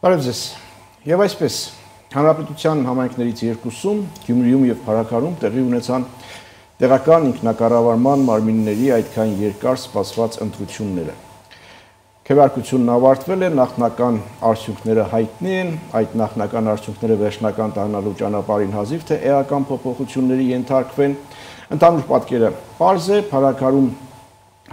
Բարև ձեզ։ Եվ այսպես, Հանրապետության համայնքներից երկուսում, Գյումրիում եւ Փարաքարում տեղի ունեցան տեղական ինքնակառավարման մարմինների այդքան երկար սպասված ընտրությունները։ Քվեարկությունն ավարտվել է, նախնական արդյունքները հայտնի են, այդ նախնական արդյունքները վերջնական դառնալու ճանապարհին հազիվ թե էական փոփոխությունների ենթարկվեն։ Ընդհանուր պատկերը պարզ է, Փարաքարում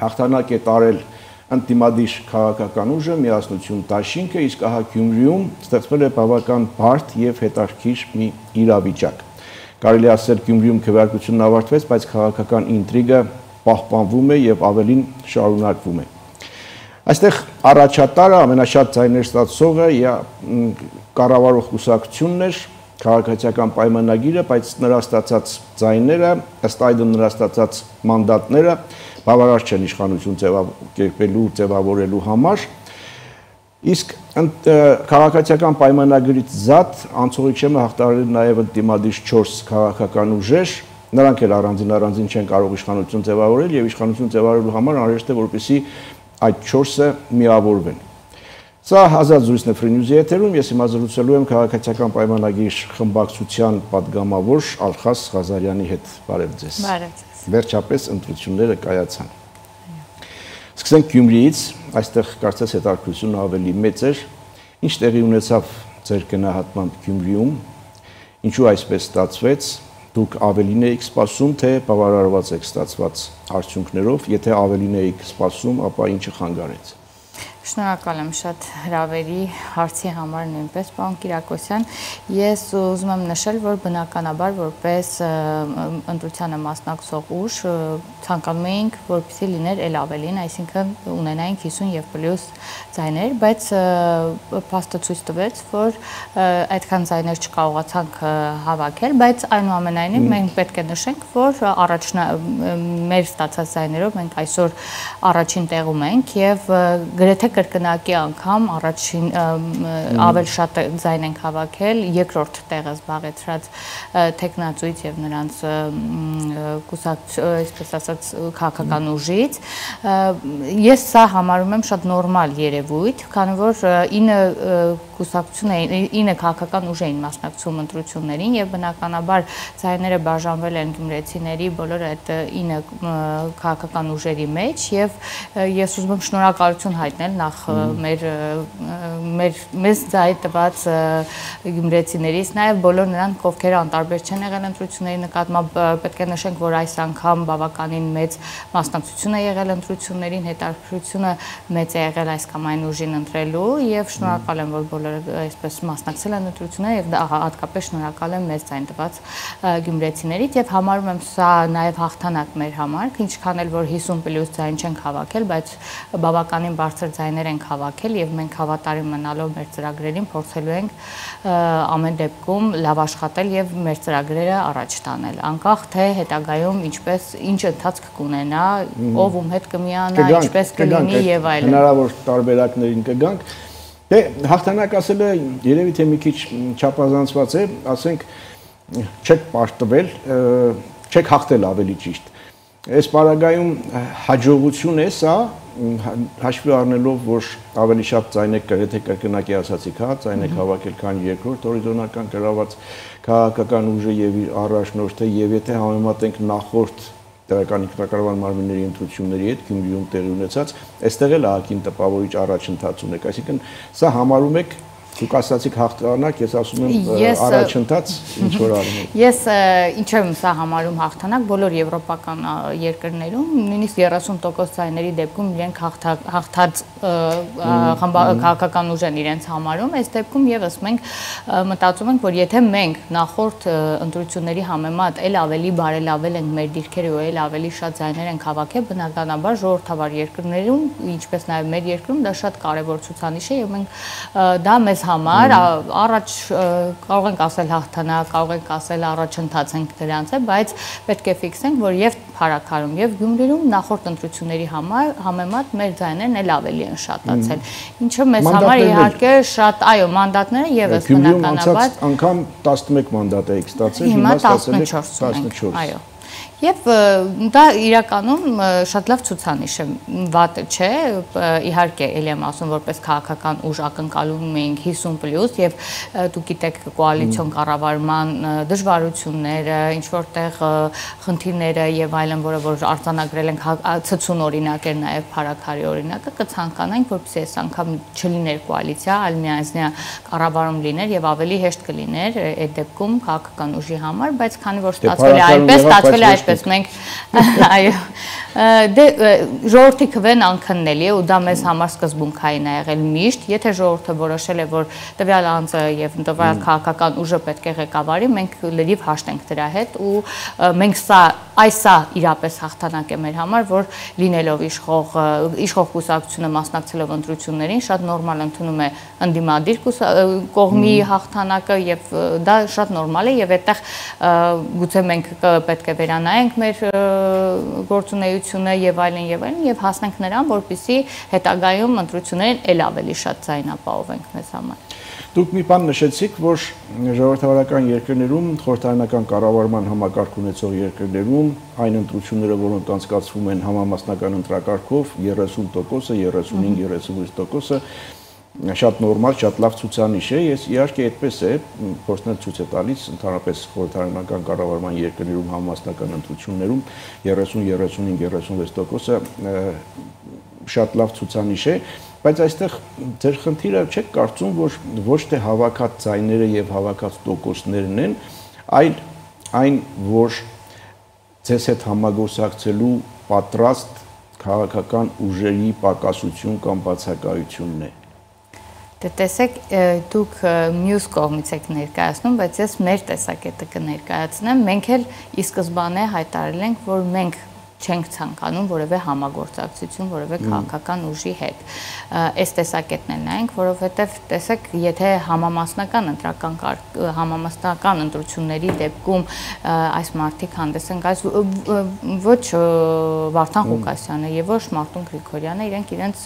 հաղթանակ է տարել Ընդդիմադիր քաղաքական ուժը, Միասնություն դաշինքը, իսկ ահա Գյումրիում ստեղծվել է բավական բարդ եւ հետաքրքիր մի իրավիճակ։ Կարելի ասել Գյումրիում քվեարկությունն ավարտվեց, բայց քաղաքական ինտրիգը պահպանվում է եւ ավելին շարունակվում է։ Այստեղ առաջատարը ամենաշատ ձայներ ստացողը կառավարող կուսակցությունն էր, քաղաքացիական պայմանագիրը, բայց նրա ստացած ձայները, ըստ այդմ նրա ստացած մանդատները բավարար չեն իշխանություն ձևավորելու համար, իսկ քաղաքացիական պայմանագրից զատ անցողիկ չեմը հաղթահարել նաև ընդդիմադիր 4 քաղաքական ուժեր, նրանք էլ առանձին չեն կարող իշխանություն ձևավորել եւ իշխանություն ձևավորելու համար անհրաժեշտ է որպեսզի այդ 4-ը միավորվեն։ Սա Ազատ զրույցն է Free News-ի եթերում, ես հիմա զրուցելու եմ քաղաքացիական պայմանագիր խմբակցության պատգամավոր Ալխաս Ղազարյանի հետ։ Բարև ձեզ։ Բարև ձեզ։ Վերջապես ընտրությունները կայացան։ Սկսենք Գյումրիից, այստեղ կարծես հետաքրքրությունը ավելի մեծ էր։ Ինչ տեղի ունեցավ ձեր գնահատմամբ Գյումրիում, ինչու այսպես ստացվեց, դուք ավելին եք սպասում, թե բավարարված եք ստացված արդյունքներով, եթե ավելին եք սպասում, ապա ինչը խանգարեց։ Շնորհակալ եմ շատ հրավերի հարցի համար նույնպես, պարոն Կիրակոսյան։ Ես ուզում եմ նշել, որ բնականաբար որպես ընտրությանը մասնակցող ուժ ցանկանում էինք, որպեսզի լիներ էլ ավելին, այսինքն ունենայինք 50 եւ պլյուս ձայներ, բայց փաստը ցույց տվեց, որ այդքան ձայներ չկարողացանք հավաքել, բայց այնուամենայնիվ մենք պետք է նշենք, որ մեր ստացած ձայներով մենք այսօր առաջին տեղում ենք եւ գրեթե կրկնակի անգամ առաջին ավել շատ ձայն ենք հավաքել, երկրորդ տեղը զբաղեցրած տեխնացուից եւ նրանց այսպես ասած քաղաքական ուժից։ Ես սա համարում եմ շատ նորմալ երևույթ, քանի որ 9 քաղաքական ուժ էին մասնակցում ընտրություններին եւ բնականաբար ձայները բաժանվել են գյումրեցիների բոլոր այդ 9 քաղաքական ուժերի մեջ եւ ես ուզում եմ շնորհակալություն հայտնել նախ մեզ ձայ տված գյումրեցիներից, նաև բոլոր նրանք, ովքեր անտարբեր չեն եղել ընտրությունների նկատմամբ, պետք է նշենք, որ այս անգամ բավականին մեծ մասնակցություն է եղել ընտրություններին, հետաքրքրությունը մեծ է եղել այս կամ այն ուժին ընտրելու եւ շնորհակալ եմ, որ բոլորը այսպես մասնակցել են ընտրություններին եւ հատկապես շնորհակալ եմ մեծ ձայն տված գյումրեցիներից եւ համարում եմ սա նաև հաղթանակ մեր համար, ինչքան էլ որ 50 պլյուս ձայն չենք հավաքել, բայց բավականին բարձր ձայներ ենք հավաքել եւ մենք հավատարիմ մնալով մեր ծրագրերին փորձելու ենք ամեն դեպքում լավ աշխատել եւ մեր ծրագրերը առաջ տանել, անկախ թե հետագայում ինչ ընթացք կունենա, ով ում հետ կմիանա, ինչպես կլինի եւ այլն։ Հնարավոր տարբերակներին կգանք։ Դե հաղթանակ ասելը երևի թե մի քիչ չափազանցված է, ասենք չեք պարտվել, չեք հաղթել ավելի ճիշտ։ Այս պարագայում հաջողություն է սա, հաշվի առնելով, որ ավելի շատ ձայն եք գրեթե կրկնակի ասացիք, ձայն եք հավաքել, քան երկրորդ օրինական գրաված քաղաքական ուժը եւ իր առաջնորդը, եւ եթե համեմատենք նախորդ տեղական ինքնակառավարման մարմինների ընտրությունների հետ Գյումրիում տեղի ունեցած, այստեղ էլ ահագին տպավորիչ առաջընթաց ունեք, այսինքն սա համարում եք Դուք ասացիք հաղթանակ, ես ասում եմ առաջընթաց, ինչ որ արում եք։ Ես ինչ եմ սա համարում հաղթանակ, բոլոր եվրոպական երկրներում, նույնիսկ 30% ձայների դեպքում իրենք հաղթած քաղաքական ուժ են իրենց համարում, այս դեպքում եւս մենք մտածում ենք, որ եթե մենք նախորդ ընտրությունների համեմատ էլ ավելի բարելավել ենք մեր դիրքերը ու էլ ավելի շատ ձայներ ենք հավաքել, բնականաբար ժողովրդավար երկրներում, ինչպես նաեւ մեր երկրում դա շատ կարեւոր ցուցանիշ է եւ մենք դա մեզ համար առաջ կարող ենք ասել հաղթանակ, կարող ենք ասել առաջընթաց ենք դրանց է, բայց պետք է ֆիքսենք, որ եւ Փարաքարում եւ Գյումրիում նախորդ ընտրությունների համեմատ մեր ձայներն էլ ավելի են շատացել։ Ինչը մեզ համար իհարկե շատ, այո, մանդատները եւս բնականաբար անգամ 11 մանդատ եք ստացել, հիմա 14 ունենք, այո։ Եվ դա իրականում շատ լավ ցուցանիշ է, վատը չէ, իհարկե էլի եմ ասում, որպես քաղաքական ուժ ակնկալում էինք 50+ եւ դուք գիտեք կոալիցիոն կառավարման դժվարությունները, ինչ որտեղ խնդիրները եւ այլն, որը որ արձանագրել ենք ցցուն օրինակ էր նաեւ Փարաքարի օրինակը, կցանկանանք, որպեսզի այս անգամ չլիներ կոալիցիա, այլ միայնքնյա կառավարում լիներ եւ ավելի հեշտ կլիներ այդ դեպքում քաղաքական ուժի համար, բայց քանի որ ստացվել է այդպես մենք այո դե ժողովրդի քվեն անքննելի է ու դա մեզ համար սկզբունքային է եղել միշտ, եթե ժողովուրդը որոշել է, որ տվյալ անձը եւ տվյալ քաղաքական ուժը պետք է ղեկավարի, մենք լրիվ հաշտ ենք դրա հետ ու մենք սա իրապես հաղթանակ է մեր համար, որ լինելով իշխող կուսակցությունը մասնակցելով ընտրություններին շատ նորմալ ընդունում է ընդդիմադիր կողմի հաղթանակը եւ դա շատ նորմալ է եւ այդտեղ գուցե մենք պետք է վերանայենք մեր գործունեությունը եւ այլն եւ հասնենք նրան, որպեսզի հետագայում ընտրություններին ել ավելի շատ ձայնապահովենք մեզ համար։ Դուք մի բան նշեցիք, որ ժողովրդավարական երկրներում, խորհրդարանական կառավարման համակարգ ունեցող երկրներում այն ընտրությունները, որոնք անցկացվում են համամասնական ընտրակարգով, 30%-ը, 35-36%-ը շատ նորմալ, շատ լավ ցուցանիշ է, ես իհարկե այդպես է, փորձն էլ ցույց է տալիս ընդհանրապես խորհրդարանական կառավարման երկրներում համամասնական ընտրություններում 30-35-36%-ը շատ լավ ցուցանիշ է, բայց այստեղ ձեր խնդիրը չեք կարծում, որ ոչ թե հավաքած ձայները եւ հավաքած տոկոսներն են, այլ այն, որ ձեզ հետ համագործակցելու պատրաստ քաղաքական ուժերի պակասություն կամ բացակայությունն է։ Դե տեսեք, դուք մյուս կողմից եք ներկայացնում, բայց ես մեր տեսակետը կներկայացնեմ, մենք էլ ի սկզբանե հայտարարել ենք, որ մենք չենք ցանկանում որևէ համագործակցություն որևէ քաղաքական ուժի հետ։ Այս տեսակետն էլ նայենք, որովհետև տեսեք, եթե համամասնական ընտրությունների դեպքում այս մարդիկ հանդես են գալիս, ոչ Վարդան Ղուկասյանը եւ ոչ Մարտուն Գրիգորյանը, իրենց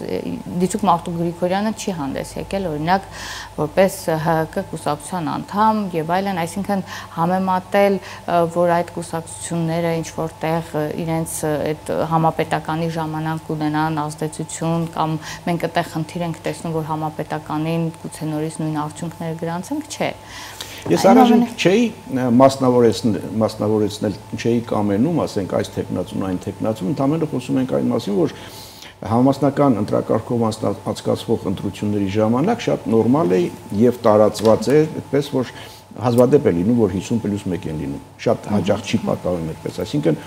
Դիցուք Մարտուն Գրիգորյանը չի հանդես եկել, օրինակ, որպես ՀՀԿ կուսակցության անդամ եւ այլն, այսինքն համեմատել, որ այդ կուսակցությունները ինչ որտեղ իրենց այդ համապետականի ժամանակ ունենան ազդեցություն կամ մենք այդտեղ խնդիր ենք տեսնում, որ համապետականին գուցե նորից նույն արդյունքները գրանցենք, չէ։ Ես առայժմ չէի մասնավորեցնել, չէի կամենում, ասենք այս տեխնացուն, այն տեխնացուն, ընդհանրապես խոսում ենք այն մասին, որ համամասնական ընտրակարգով անցկացվող ընտրությունների ժամանակ շատ նորմալ է եւ տարածված է, այդպես որ հազվադեպ է լինում, որ 50+1 են լինում։ Շատ հաճախ չի պատահում այդպես, այսինքն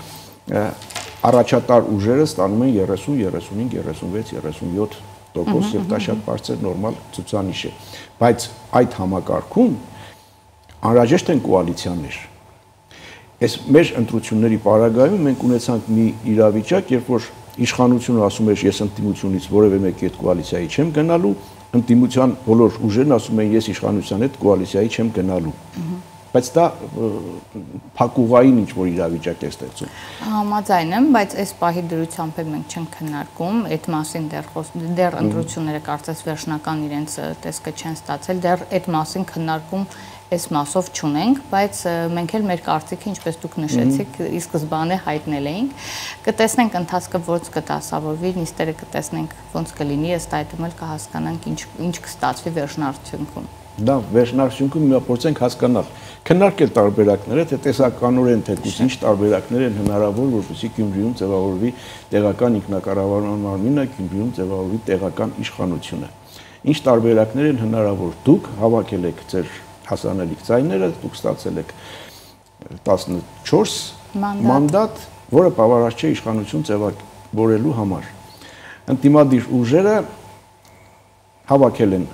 առաջատար ուժերը ստանում են 30, 35, 36, 37% եւ դա շատ բարձր նորմալ ցուցանիշ է։ Բայց այդ համակարգում անհրաժեշտ են կոալիցիաներ։ Այս մեր ընտրությունների պարագայում մենք ունեցանք մի իրավիճակ, երբ որ իշխանությունը ասում էր ես ընդդիմությունից որևէ մեկի հետ կոալիցիայի չեմ գնալու, ընդդիմության բոլոր ուժերն ասում են ես իշխանության հետ կոալիցիայի չեմ գնալու։ Բայց դա փակուղային ինչ-որ իրավիճակ է ստեղծում։ Համաձայն եմ, բայց այս պահի դրությամբ մենք չենք քննարկում, այդ մասին դեռ ընտրությունները կարծես վերջնական իրենց տեսքը չեն ստացել, դեռ այդ մասին քննարկում այս մասով չունենք, բայց մենք էլ մեր կարծիքը, ինչպես դուք նշեցիք, ի սկզբանե հայտնել էինք, կտեսնենք ընթացքը ոնց կդասավորվի, նիստերը կտեսնենք ոնց կլինի, ըստ այդմ էլ կհասկանանք ինչ կստացվի վերջնարդյունքում։ Դա վերջնարդյունքում մի փորձենք հասկանալ, քննարկել տարբերակները, թե տեսականորեն թե ինչ տարբերակներ են հնարավոր, որպեսզի Գյումրիում ձևավորվի տեղական ինքնակառավարման մարմինը, Գյումրիում ձևավորվի տեղական իշխանությունը։ Ինչ տարբերակներ են հնարավոր։ Դուք հավաքել եք ձեր հասանելիք ձայները, դուք ստացել եք 14 մանդատ, որը բավարար չէ իշխանություն ձևավորելու համար։ Ընդդիմադիր ուժերը հավաքել են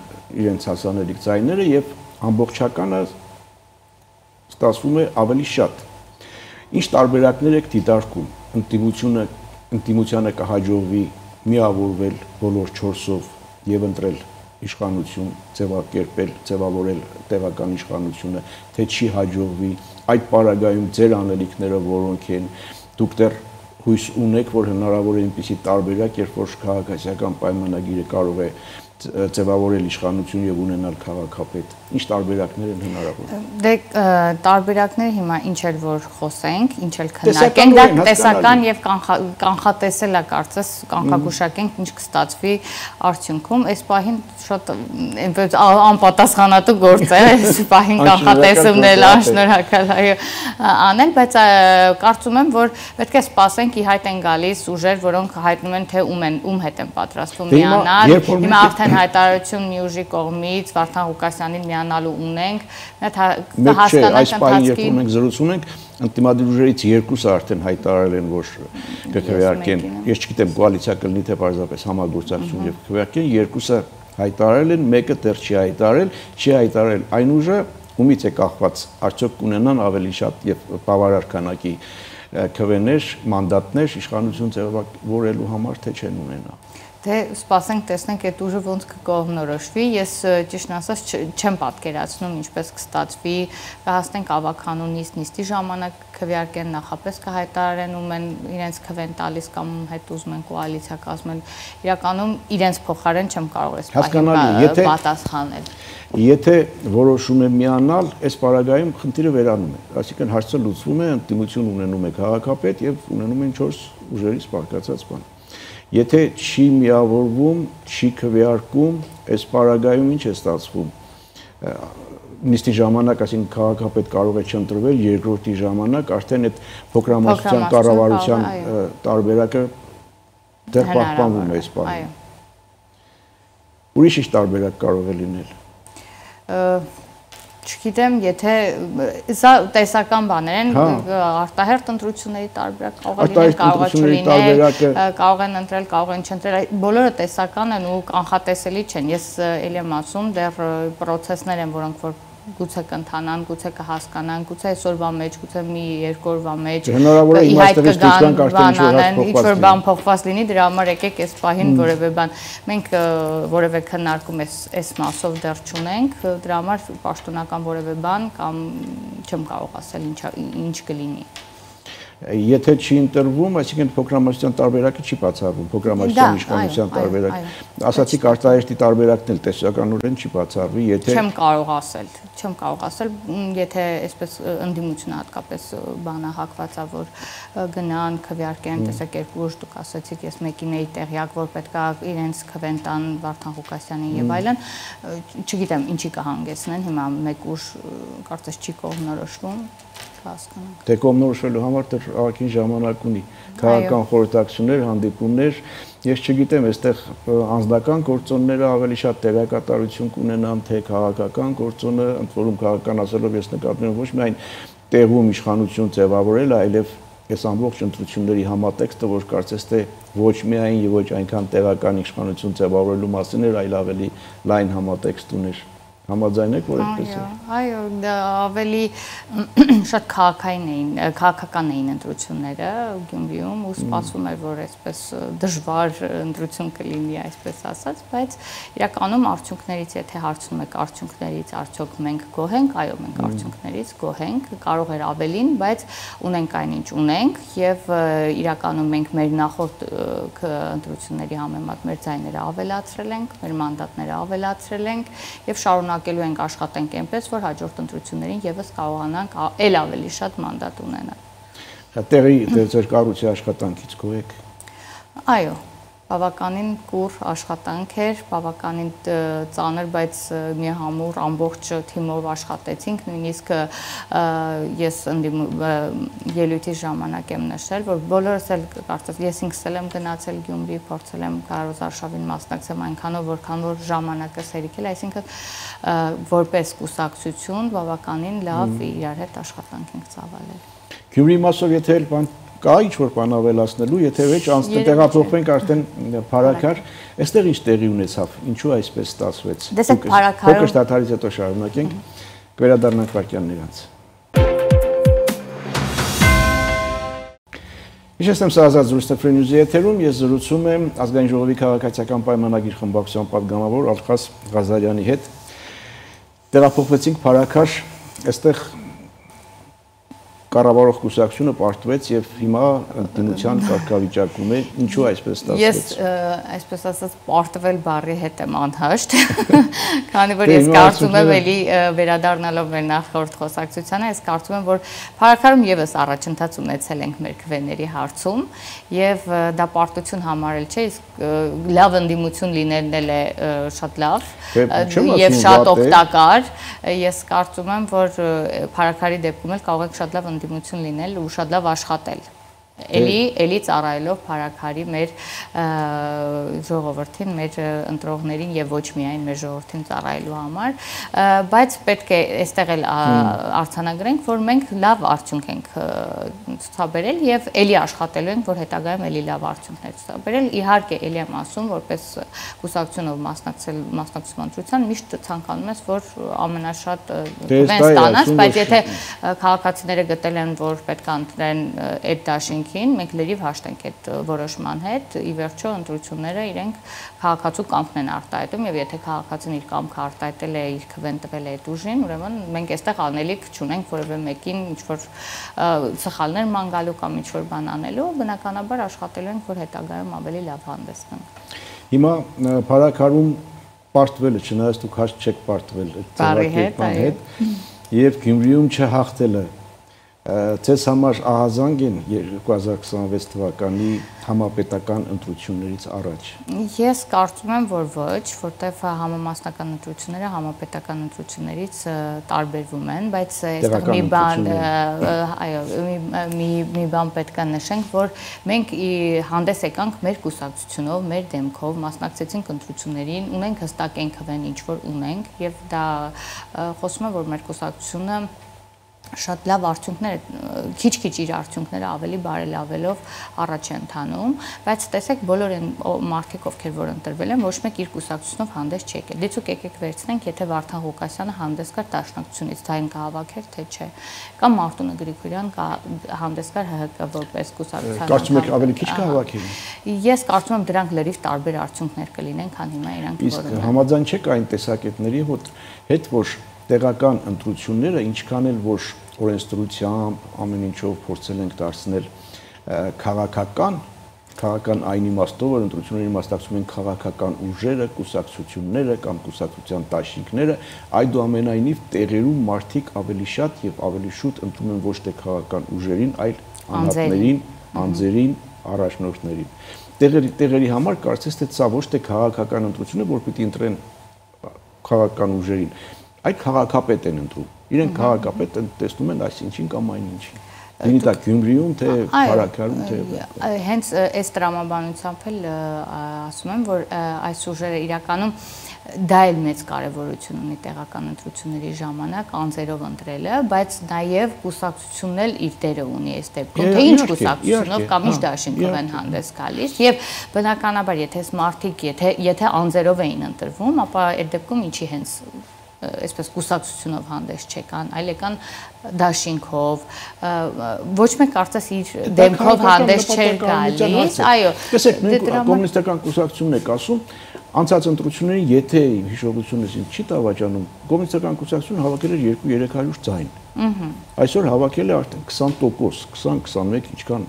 իրենց հասանելիք ձայները եւ ամբողջականը ստացվում է ավելի շատ։ Ինչ տարբերակներ եք դիտարկում։ Ընդդիմությանը կհաջողվի միավորվել բոլոր 4-ով եւ ընտրել իշխանություն, ձևավորել տեղական իշխանությունը, թե չի հաջողվի, այդ պարագայում ձեր անելիքները որոնք են, դուք դեռ հույս ունեք, որ հնարավոր է այնպիսի տարբերակ, երբ որ քաղաքացիական պայմանագիրը կարող է ձևավորել իշխանություն եւ ունենալ քաղաքապետ։ Ինչ տարբերակներ են հնարավոր։ Դե տարբերակները հիմա ինչ էլ որ խոսենք, ինչ էլ քննարկենք, դա տեսական եւ կանխատեսել է կարծես, կանխագուշակենք ինչ կստացվի արդյունքում։ Այս պահին շատ այնպես անպատասխանատու գործ է, այս պահին կանխատեսումներ անշնորհակալ այո անել, բայց կարծում եմ, որ պետք է սպասենք, ի հայտ են գալիս ուժեր, որոնք հայտնում են թե ում հետ են պատրաստվում միանալ։ Հիմա արդեն հայտարարություն մի ուժի կողմից Վարդան Ղուկասյանին միանալու ունենք, այս պահին երբ ունենք զրուցում ենք, ընդդիմադիր ուժերից երկուսը արդեն հայտարարել են, որ կքվեարկեն, ես չգիտեմ կոալիցիա կլինի թե պարզապես համագործակցություն եւ կքվեարկեն, երկուսը հայտարարել են, մեկը դեռ չի հայտարարել այն ուժը, ումից է կախված, արդյոք կունենան ավելի շատ եւ բավարար քանակի քվեներ, մանդատներ իշխանություն ձևավորելու համար թե չեն ունենա։ Դե սպասենք տեսնենք այդ ուժը ոնց կկողմնորոշվի, ես ճիշտն ասած չեմ պատկերացնում ինչպես կստացվի, կհասնենք ավականու նիստի ժամանակ քվեարկեն, նախապես կհայտարարեն ում են իրենց քվեն տալիս կամ ում հետ ուզում են կոալիցիա կազմել, իրականում իրենց փոխարեն չեմ կարող այս պահին պատասխանել։ Եթե որոշում է միանալ, այս պարագայում խնդիրը վերանում է, այսինքն հարցը լուծվում է, ընդդիմություն ունենում է քաղաքապետ եւ ունենում են 4 ուժերից բաղկացած բան։ Եթե չի միավորվում, չի քվեարկում, այս պարագայում ինչ է ստացվում։ Նիստի ժամանակ, այսինքն քաղաքապետ կարող է չընտրվել, երկրորդի ժամանակ արդեն այդ փոքրամասնության կառավարության տարբերակը դեռ պահպանվում է այս պահին։ Ուրիշ ինչ տարբերակ կարող է լինել։ Չգիտեմ, եթե սա տեսական բաներ են, արտահերթ ընտրությունների տարբերակ կարող չլինել, կարող են ընտրել, կարող են չընտրել, բոլորը տեսական են ու կանխատեսելի չեն։ Ես ելի եմ ասում, դեռ պրոցեսներ են, որոնք որ գուցե կընթանան, գուցե կհասկանան, գուցե այսօրվա մեջ, գուցե մի երկու օրվա մեջ ի հայտ կգան, ինչ-որ բան փոխված լինի, դրա համար եկեք այս պահին որևէ բան։ Մենք որևէ քննարկում այս մասով դեռ չունենք, դրա համար պաշտոնական որևէ բան կամ չեմ կարող ասել ինչ կլինի։ Եթե չի ընտրվում, այսինքն փոքրամասնության տարբերակը չի բացառվում, փոքրամասնության իշխանության տարբերակ։ Ասացիք արտահերթի տարբերակն էլ տեսականորեն չի բացառվի, եթե Չեմ կարող ասել, եթե այսպես ընդդիմությունը հատկապես բանահակվածա, որ գնան, քվեարկեն, տեսեք երկու ուժ դուք ասացիք, ես մեկին էի տեղյակ, որ պետքա իրենց քվեն տան Վարդան Ղուկասյանին եւ այլն, չգիտեմ ինչի կհանգեցնեն, հիմա մեկ ուժ կարծես չի կողմնորոշվում։ Դե կողմնորոշվելու համար դեռ աղքին ժամանակ ունի, քաղաքական խորհրդակցություններ, հանդիպումներ, ես չգիտեմ, այստեղ անձնական գործոնները ավելի շատ տեղեկատարություն կունենան, թե քաղաքական գործոնը, ընդ որում քաղաքական ասելով ես նկատում եմ ոչ միայն տեղում իշխանություն ձևավորել, այլև այս ամբողջ ընտրությունների համատեքստը, որ կարծես թե ոչ միայն եւ ոչ այնքան տեղական իշխանություն ձևավորելու մասին էր, այլ ավելի լայն համատեքստ ուներ։ Համաձայն եք, որ այդպես է։ Այո, ավելի շատ քաղաքական էին ընտրությունները Գյումրիում ու սպասվում էր, որ այսպես դժվար ընտրություն կլինի, այսպես ասած, բայց իրականում արդյունքներից, եթե հարցնում եք արդյունքներից, արդյոք մենք գոհ ենք, այո, մենք արդյունքներից գոհ ենք, կարող էր ավելին, բայց ունենք այնինչ ունենք եւ իրականում մենք մեր նախորդ ընտրությունների համեմատ մեր ձայները ավելացրել ենք, մեր մանդատները ավելացրել ենք եւ շարունակելու ենք աշխատենք այնպես, որ հաջորդ ընտրություններին եւս կարողանանք ել ավելի շատ մանդատ ունենալ։ Տեղի ձեր կառույցի աշխատանքից գոհ եք։ Այո, բավականին կուր աշխատանք էր, բավականին ծանր, բայց միահամուռ ամբողջ թիմով աշխատեցինք, նույնիսկ ես ելույթի ժամանակ եմ նշել, որ բոլորս էլ կարծես ես ինքս եմ գնացել Գյումրի, փորձել եմ Կարոզ Արշավին մասնակցել այնքանով, որքան որ ժամանակս հերիքել, այսինքն որպես կուսակցություն բավականին լավ իրար հետ աշխատանք ենք ծավալել։ Գյումրի մասով եթե էլ բան կա ինչ-որ բան ավելացնելու, եթե ոչ տեղափոխվենք արդեն Փարաքար, այստեղ ինչ տեղի ունեցավ, ինչու այսպես ստացվեց։ Տեսեք Փարաքարում փոքր դադարից հետո շարունակենք, կվերադառնանք վարքյաններ անց։ Իհարկե սա ազատ զրույցը Free News-ի եթերում, ես զրուցում եմ Ազգային ժողովի քաղաքացիական պայմանագիր խմբակցության պատգամավոր Ալխաս Ղազարյանի հետ։ Տեղափոխվեցինք Փարաքար, այստեղ կառավարող կուսակցությունը պարտվեց եւ հիմա ընդդիմության կարգավիճակում է, ինչու այսպես ստացվեց։ Ես այսպես ասած պարտվել բառի հետ եմ անհաշտ, քանի որ ես կարծում եմ էլի վերադառնալով մեր նախորդ խոսակցությանը, ես կարծում եմ, որ Փարաքարում եւս առաջընթաց ունեցել ենք մեր քվեների հարցում եւ դա պարտություն համարել չէ, իսկ լավ ընդդիմություն լինելն էլ է շատ լավ եւ շատ օգտակար։ Ես կարծում եմ, որ Փարաքարի դեպքում էլ կարող եք շատ լավ ընդդիմություն լինել ու շատ լավ աշխատել։ Էլի ծառայելով Փարաքարի մեր ժողովրդին, մեր ընտրողներին եւ ոչ միայն մեր ժողովրդին ծառայելու համար, բայց պետք է այստեղ էլ արձանագրենք, որ մենք լավ արդյունք ենք ցուցաբերել եւ էլի աշխատելու ենք, որ հետագայում էլի լավ արդյունքներ ցուցաբերել։ Իհարկե, էլի եմ ասում, որպես կուսակցությունով մասնակցության ընտրության միշտ ցանկանում ես, որ ամենաշատ վեն ստանաս, բայց եթե քաղաքացիները գտել են, որ պետք է ընտրեն այդ դաշինքին, մենք լրիվ հաշտենք այդ որոշման հետ, ի վերջո ընտրությունները իրենք քաղաքացու կամքն են արտահայտում եւ եթե քաղաքացին իր կամքը արտահայտել է, իր քվեն տվել է այդ ուժին, ուրեմն մենք այստեղ անելիք չունենք որևէ մեկին ինչ-որ սխալներ ման գալու կամ ինչ-որ բան անելու, բնականաբար աշխատելու ենք, որ հետագայում ավելի լավ հանդես գանք։ Հիմա Փարաքարում պարտվելը, չնայած դուք հաշտ չեք պարտվել այդ հետ, եւ Գյումրիում չհաղթելը Ձեզ համար ահազանգ են 2026 թվականի համապետական ընտրություններից առաջ։ Ես կարծում եմ, որ ոչ, որտեղ համամասնական ընտրությունները համապետական ընտրություններից տարբերվում են, բայց այստեղ մի բան պետք է նշենք, որ մենք հանդես եկանք մեր կուսակցությունով, մեր դեմքով, մասնակցեցինք ընտրություններին, ունենք հստակ այն քվեն, ինչ որ ունենք, եւ դա խոսում է, որ մեր կուսակցությունը շատ լավ արդյունքներ, քիչ-քիչ իր արդյունքները ավելի բարելավելով առաջ է ընթանում, բայց տեսեք բոլոր այն մարդիկ, ովքեր որ ընտրվել են, ոչ մեկ իր կուսակցությունով հանդես չի եկել։ Դիցուք եկեք վերցնենք, եթե Վարդան Ղուկասյանը հանդես գար Դաշնակցությունից, դա այն կհավաքեր, թե չէ, կամ Մարտունը Գրիգորյան հանդես գար ՀՀԿ որպես կուսակցության։ Կարծում եք ավելի քիչ կհավաքեն։ Ես կարծում եմ դրանք լրիվ տարբեր արդյունքներ կլինեն, քան հիմա իրանք որոնք։ Իսկ համաձայն չեք այն տեսակետների հետ, որ տեղական ընտրությունները ինչքան էլ որ օրենսդրությամբ ամեն ինչով փորձել ենք դարձնել քաղաքական այն իմաստով, որ ընտրությունների մասնակցում են քաղաքական ուժերը, կուսակցությունները կամ կուսակցության դաշինքները, այդուամենայնիվ տեղերում մարդիկ ավելի շատ եւ ավելի շուտ ընտրում են ոչ թե քաղաքական ուժերին, այլ անհատներին, անձերին, առաջնորդներին։ Տեղերի համար կարծես թե սա ոչ թե քաղաքական ընտրություն է, որ պիտի ընտրեն քաղաքական ուժերին, այլ քաղաքապետ են ընտրում։ Իրենք քաղաքապետ տեսնում են այսինչին կամ այնինչին։ Լինի դա Գյումրիում, թե Փարաքարում, թե հենց այս տրամաբանությամբ էլ ասում եմ, որ այս ուժերը իրականում դա էլ մեծ կարևորություն ունի տեղական ընտրությունների ժամանակ անձերով ընտրելը, բայց նաև կուսակցությունն էլ իր դերը ունի այս դեպքում, թե ինչ կուսակցությունով կամ ինչ դաշինքով են հանդես գալիս, եւ բնականաբար եթե մարդիկ եթե անձերով էին ընտրվում, ապա այդ դեպքում ինչի հենց այսպես կուսակցությունով հանդես չեկան, այլ եկան դաշինքով, ոչ մեկ կարծես իր դեմքով հանդես չէր գալիս, այո։ Տեսեք, մենք կոմունիստական կուսակցությունն եք ասում, անցած ընտրություններին, եթե հիշողությունս ինձ չի տավաճանում, կոմունիստական կուսակցությունը հավաքել էր 200-300 ձայն։ Այսօր հավաքել է արդեն 20%, 20-21, ինչքան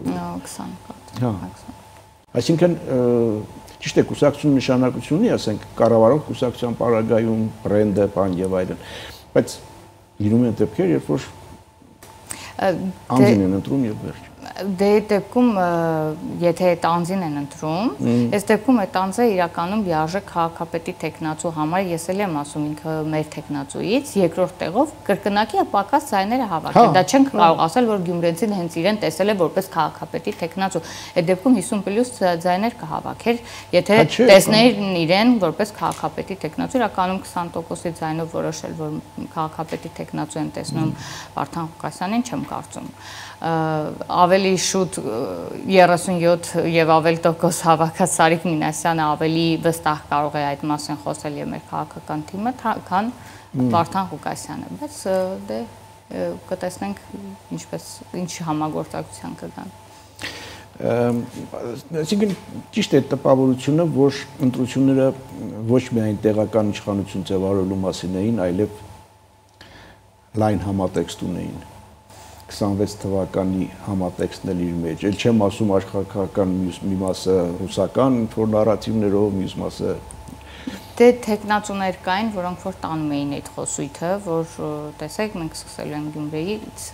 20 Հա։ Այսինքն ճիշտ է, կուսակցություն նշանակություն ունի, ասենք, կառավարող կուսակցության պարագայում, բրենդը, բան եւ այլն, բայց լինում են դեպքեր, երբ որ անձին են ընտրում եւ վերջ։ Դե դեպքում եթե այդ անձին են ընտրում, այս դեպքում այդ անձը իրականում լիարժեք քաղաքապետի տեխնացու համար, ես էլ եմ ասում ինքը մեր տեխնացուից, երկրորդ տեղով կրկնակի պակաս ձայները հավաքել։ Դա չենք կարող ասել, որ գյումրեցին հենց իրեն տեսել է որպես քաղաքապետի տեխնացու։ Այդ դեպքում 50+ ձայներ կհավաքեր, եթե տեսնեին իրեն որպես քաղաքապետի տեխնացու, իրականում 20%-ի ձայնով որոշել, որ քաղաքապետի տեխնացու են տեսնում Վարդան Ղուկասյանին, չեմ կարծում։ Ավելի շուտ 37 եւ ավել տոկոս հավաքած Սարիկ Մինասյանը ավելի վստահ կարող է այդ մասին խոսել եւ մեր քաղաքական թիմը, քան Վարդան Ղուկասյանը, բայց դե կտեսնենք ինչ համագործակցության կգան։ Այսինքն ճիշտ է տպավորությունը, որ ընտրությունները ոչ միայն տեղական իշխանություն ձևավորելու մասին էին, այլև լայն համատեքստ ունեին։ 26 թվականի համատեքստն էլ իր մեջ։ Էլ չեմ ասում աշխարհական մի մասը ռուսական նարատիվներով, մյուս մասը Դե տեխնացուներ կային, որոնք որ տանում էին այդ խոսույթը, որ տեսեք, մենք սկսելու ենք Գյումրիից,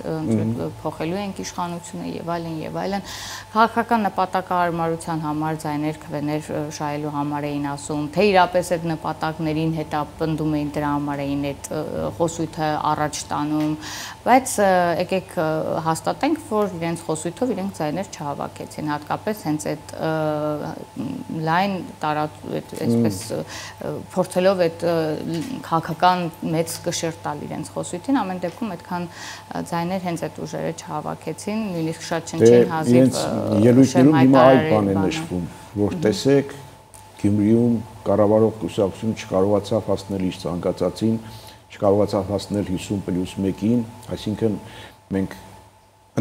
փոխելու ենք իշխանությունը եւ այլն։ Քաղաքական նպատակահարմարության համար ձայներ, քվեներ շահելու համար էին ասում, թե իրապես այդ նպատակներին հետապնդում էին, դրա համար էին այդ խոսույթը առաջ տանում, բայց եկեք հաստատենք, որ իրենց խոսույթով իրենք ձայներ չհավաքեցին, հատկապես հենց այդ լայն այսպես փորձելով այդ քաղաքական մեծ կշիռ տալ իրենց խոսույթին, ամեն դեպքում այդքան ձայներ հենց այդ ուժերը չհավաքեցին, նույնիսկ շատ չնչին հազիվ ելույթներում հիմա այլ բան է նշվում, որ տեսեք Գյումրիում կառավարող կուսակցությունը չկարողացավ հասնել իր ցանկացածին, չկարողացավ հասնել 50+1-ին, այսինքն մենք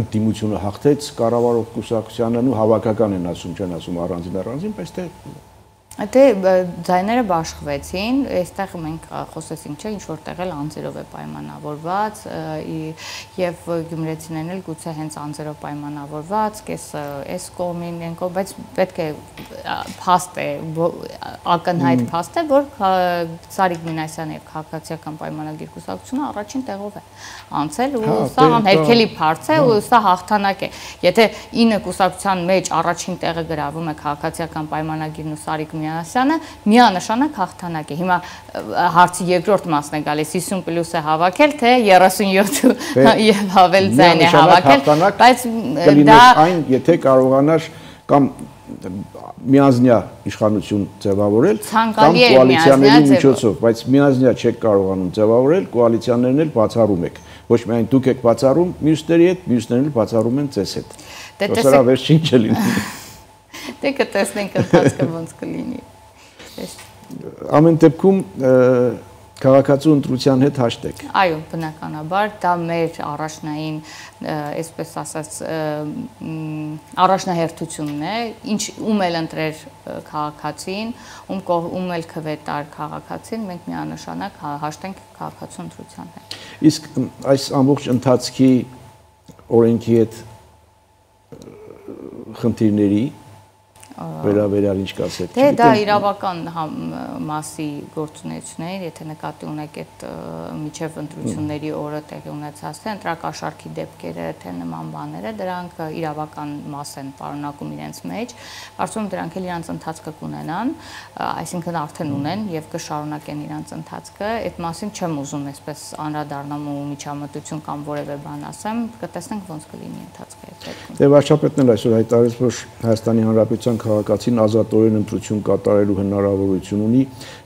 ընդդիմությունը հաղթեց կառավարող կուսակցությանն ու հավաքական են ասում, չեն ասում առանձին, բայց Դե ձայները բաշխվեցին, այստեղ մենք խոսեցինք, չէ, ինչ որտեղ էլ անձերով է պայմանավորված եւ գյումրեցիներն էլ գուցե հենց անձերով պայմանավորված, կես այս կողմին ենք, բայց պետք է փաստ է, ակնհայտ փաստ է, որ Սարիկ Մինասյանը եւ քաղաքացիական պայմանագիր կուսակցությունը առաջին տեղով է անցել ու սա անհերքելի փորձ է ու սա հաղթանակ է։ Եթե 9 կուսակցության մեջ առաջին տեղը գրավում է քաղաքացիական պայմանագիրն ու Սարիկ Մինասյանը, միանշանակ հաղթանակ է։ Հիմա հարցի երկրորդ մասն է գալիս 50+ է հավաքել, թե 37 եւ ավել ձայն է հավաքել, բայց դա այն, եթե կարողանար կամ միանձնյա իշխանություն ձևավորել կամ կոալիցիաների միջոցով, բայց միանձնյա չեք կարողանում ձևավորել, կոալիցիաներն էլ բացառում եք։ Ոչ միայն դուք եք բացառում մյուսների հետ, մյուսներն էլ բացառում են ձեզ հետ։ Դա վերջին չլինի։ Դե կտեսնենք ընթացքը ոնց կլինի։ Ամեն դեպքում քաղաքացու ընտրության հետ հաշտեք։ Այո, բնականաբար, դա մեր առաջնային, այսպես ասած, առաջնահերթությունն է, ում էլ ընտրեր քաղաքացին, ում էլ քվետար քաղաքացին, մենք միանշանակ հաշտենք քաղաքացու ընտրության հետ։ Իսկ այս ամբողջ ընթացքի օրենքի հետ խնդիրների վերաբերյալ ինչ կասեք։ Դե դա իրավական մասի գործունեություն է, եթե նկատի ունեք այդ միջև ընտրությունների օրը տեղի ունեցած թե ընտրակաշառքի դեպքերը, թե նման բաները, դրանք իրավական մաս են պարունակում իրենց մեջ, կարծում դրանք էլ իրենց ընթացքը կունենան, այսինքն արդեն ունեն եւ կշարունակեն իրենց ընթացքը, այդ մասին չեմ ուզում այսպես անդրադառնամ ու միջամտություն կամ որևէ բան ասեմ, կտեսնենք ոնց կլինի ընթացքը այդ դեպքում։ Դե վարչապետն էլ այսօր հայտարարեց, որ Հայաստանի Հանրապետության քաղաքացին ազատորեն ընտրություն կատարելու հնարավորություն ունի։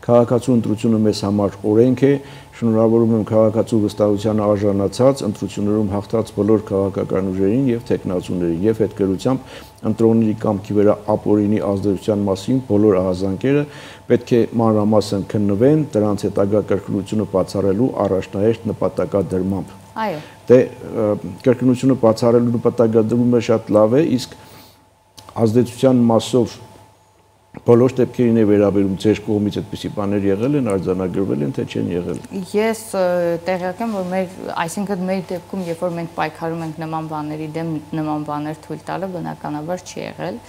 Քաղաքացու ընտրությունը մեզ համար օրենք է, շնորհավորում եմ քաղաքացու վստահության արժանացած ընտրություններում հաղթած բոլոր քաղաքական ուժերին եւ տեխնացուներին եւ հետքրությամբ ընտրողների կամքի վրա ապօրինի ազդեցության մասին բոլոր ահազանգերը պետք է մանրամասն քննվեն, դրանց հետագա կրկնությունը բացառելու առաջնահերթ նպատակադրմամբ։ Այո։ Դե կրկնությունը բացառելու նպատակադրումը շատ լավ է, իսկ ազդեցության մասով բոլոր դեպքերին է վերաբերում ձեր կողմից այդպիսի բաներ եղել են, արձանագրվել են, թե չեն եղել։ Ես տեղյակ եմ, որ այսինքն մեր դեպքում, երբ որ մենք պայքարում ենք նման բաների դեմ, նման բաներ թույլ տալը բնականաբար չի եղել,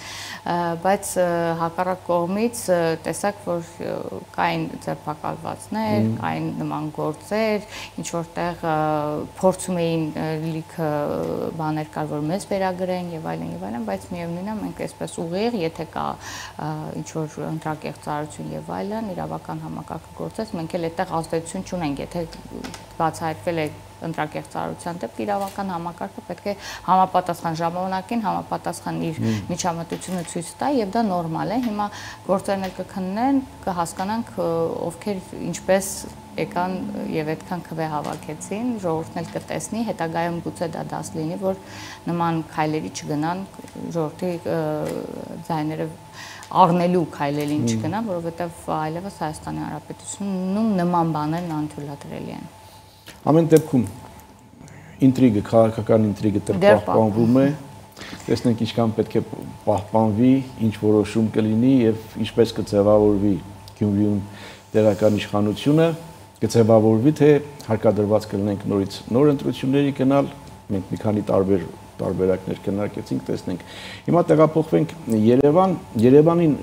բայց հակառակ կողմից տեսակ, որ կային ձերբակալվածներ, կային նման գործեր, ինչ որտեղ փորձում էին լիքը բաներ կար, որ մեզ վերագրեն եւ այլն, բայց միևնույնն է մենք այսպես ուղիղ, եթե կա ինչ որ ընտրակեղծարություն եւ այլն, իրավական համակարգը գործեց, մենք էլ այդտեղ ազդեցություն չունենք, եթե բացահայտվել է ընտրակեղծարության դեպք, իրավական համակարգը պետք է համապատասխան ժամանակին, համապատասխան իր միջամտությունը ցույց տա եւ դա նորմալ է։ Հիմա գործերն էլ կքննեն, կհասկանանք ովքեր ինչպես եկան եւ այդքան քվե հավաքեցին, ժողովուրդն էլ կտեսնի, հետագայում գուցե դա դաս լինի, որ նման քայլերի չգնան, ժողովրդի ձայները առնելու քայլերին չգնան, որովհետեւ այլևս Հայաստանի Հանրապետությունում նման բաներն անթույլատրելի են։ Ամեն դեպքում ինտրիգը, քաղաքական ինտրիգը դեռ պահպանվում է, տեսնենք ինչքան պետք է պահպանվի, ինչ որոշում կլինի եւ ինչպես կձևավորվի Գյումրիում տեղական իշխանությունը, կձևավորվի, թե հարկադրված կլինենք նորից նոր ընտրությունների գնալ, մենք մի քանի տարբերակներ քննարկեցինք, տեսնենք։ Հիմա տեղափոխվենք Երևան,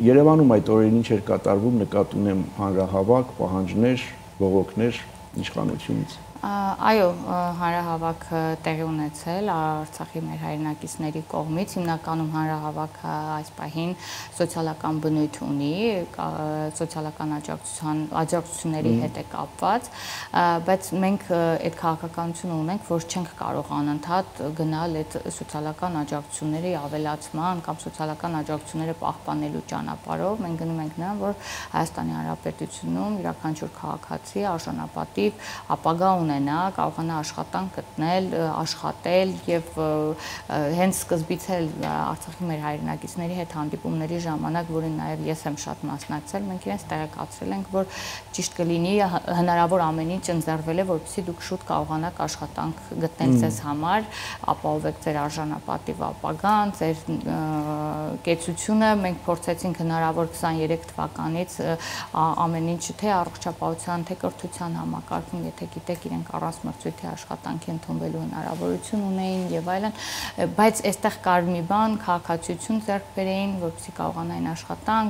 Երևանում այդ օրերին ինչ էր կատարվում, նկատի ունեմ հանրահավաք, պահանջներ, բողոքներ իշխանությունից։ Այո, հանրահավաք տեղի ունեցել Արցախի մեր հայրենակիցների կողմից, հիմնականում հանրահավաքը այս պահին սոցիալական բնույթ ունի, սոցիալական աջակցությունների հետ է կապված, բայց մենք այդ քաղաքականությունը ունենք, որ չենք կարող անընդհատ գնալ այդ սոցիալական աջակցությունների ավելացման կամ սոցիալական աջակցությունները պահպանելու ճանապարհով, մենք գնում ենք նրան, որ Հայաստանի Հանրապետությունում յուրաքանչյուր քաղաքացի արժանապատիվ ապագա ունենա, կարողանա աշխատանք գտնել, աշխատել եւ հենց սկզբից էլ Արցախի մեր հայրենակիցների հետ հանդիպումների ժամանակ, որին նաեւ ես եմ շատ մասնակցել, մենք իրենց տեղեկացրել ենք, որ ճիշտ կլինի հնարավոր ամեն ինչ ընձեռվել է, որպեսզի դուք շուտ կարողանաք աշխատանք գտնել ձեզ համար, ապահովեք ձեր արժանապատիվ ապագան, ձեր կեցությունը։ Մենք փորձեցինք հնարավոր 23 թվականից ամեն ինչ թե առողջապահության, թե կրթության համակարգում, եթե գիտեք, իրենք առանց մրցույթի աշխատանքի ընդունվելու հնարավորություն ունեին եւ այլն, բայց այստեղ կար մի բան, քաղաքացիություն ձեռք բերեին, որպեսզի կարողանային աշխատանք,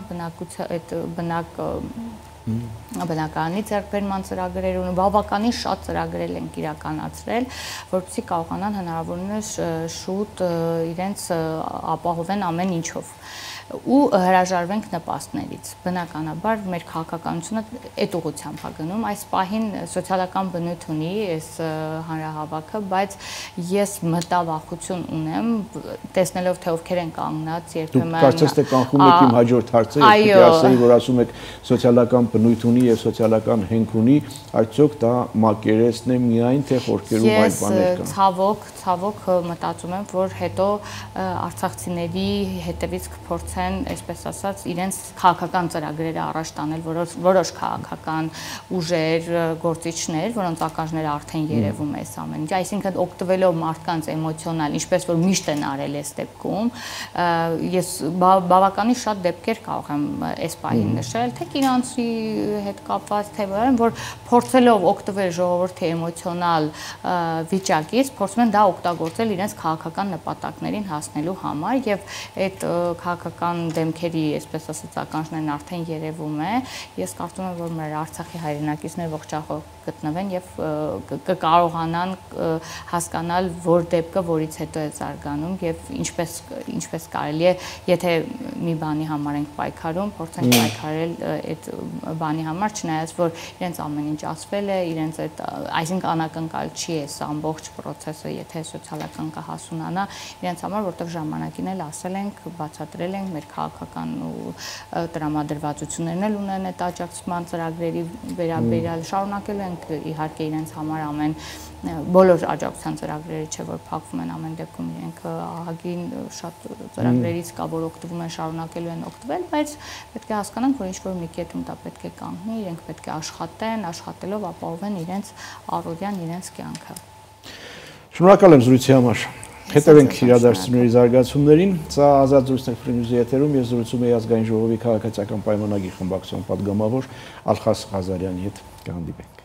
բնակարանի ձեռքբերման ծրագրեր ունեն, բավականին շատ ծրագրեր ենք իրականացրել, որպեսզի կարողանան հնարավորինս շուտ իրենց ապահովեն ամեն ինչով ու հրաժարվենք նպաստներից։ Բնականաբար մեր քաղաքականությունը այդ ուղղությամբ է գնում, այս պահին սոցիալական բնույթ ունի այս հանրահավաքը, բայց ես մտավախություն ունեմ, տեսնելով թե ովքեր են կանգնած, երբեմն դուք կարծես թե կանխում եք իմ հաջորդ հարցը, ես ասեի, որ ասում եք սոցիալական բնույթ ունի եւ սոցիալական հենք ունի, արդյոք դա մակերեսն է միայն թե խորքերում այլ բաներ կան։ Ցավոք մտածում եմ, որ հետո արցախցիների հետևից կփորձեն, այսպես ասած, իրենց քաղաքական ծրագրերը առաջ տանել որոշ քաղաքական ուժեր, գործիչներ, որոնց ականջները արդեն երևում է այս ամեն ինչ, այսինքն օգտվելով մարդկանց էմոցիոնալ, ինչպես որ միշտ են արել այս դեպքում, ես բավականին շատ դեպքեր կարող եմ այս պահին նշել, թե իրանցի հետ կապված, թե որ փորձելով օգտվել ժողովրդի էմոցիոնալ վիճակից, փորձում են դա օգտագործել իրենց քաղաքական նպատակներին հասնելու համար եւ այդ քաղաքական դեմքերի, այսպես ասած, ականջներն արդեն երևում է։ Ես կարծում եմ, որ մեր Արցախի հայրենակիցները ողջախոհ գտնվեն եւ կկարողանան հասկանալ, որ դեպքը որից հետո է զարգանում եւ ինչպես կարելի է, եթե մի բանի համար ենք պայքարում, փորձենք պայքարել այդ բանի համար, չնայած որ իրենց ամեն ինչ ասվել է, իրենց այդ, այսինքն անակնկալ չի այս ամբողջ process-ը, եթե սոցիալական կհասունանա իրենց համար, որտեղ ժամանակին էլ ասել ենք, բացատրել ենք, մեր քաղաքական ու տրամադրվածություններն էլ ունեն այդ աջակցման ծրագրերի վերաբերյալ, շարունակելու ենք իհարկե իրենց համար ամեն բոլոր աջակցության ծրագրերը չէ, որ փակվում են, ամեն դեպքում իրենք ահագին շատ ծրագրերից կա, որ օգտվում են, շարունակելու են օգտվել, բայց պետք է հասկանանք, որ ինչ-որ մի կետում դա պետք է կանգնի, իրենք պետք է աշխատեն, աշխատելով ապահովեն իրենց առօրյան, իրենց կյանքը։ Շնորհակալ եմ զրույցի համար։ Հետևենք իրադարձությունների զարգացումներին։ Սա Ազատ զրույցներ Free News-ի եթերում ես զրուցում եմ Ազգային ժողովի քաղաքացիական պայմանագիր խմբակցության պատգամավոր Ալխաս Ղազարյանի հետ։ Կհանդիպենք։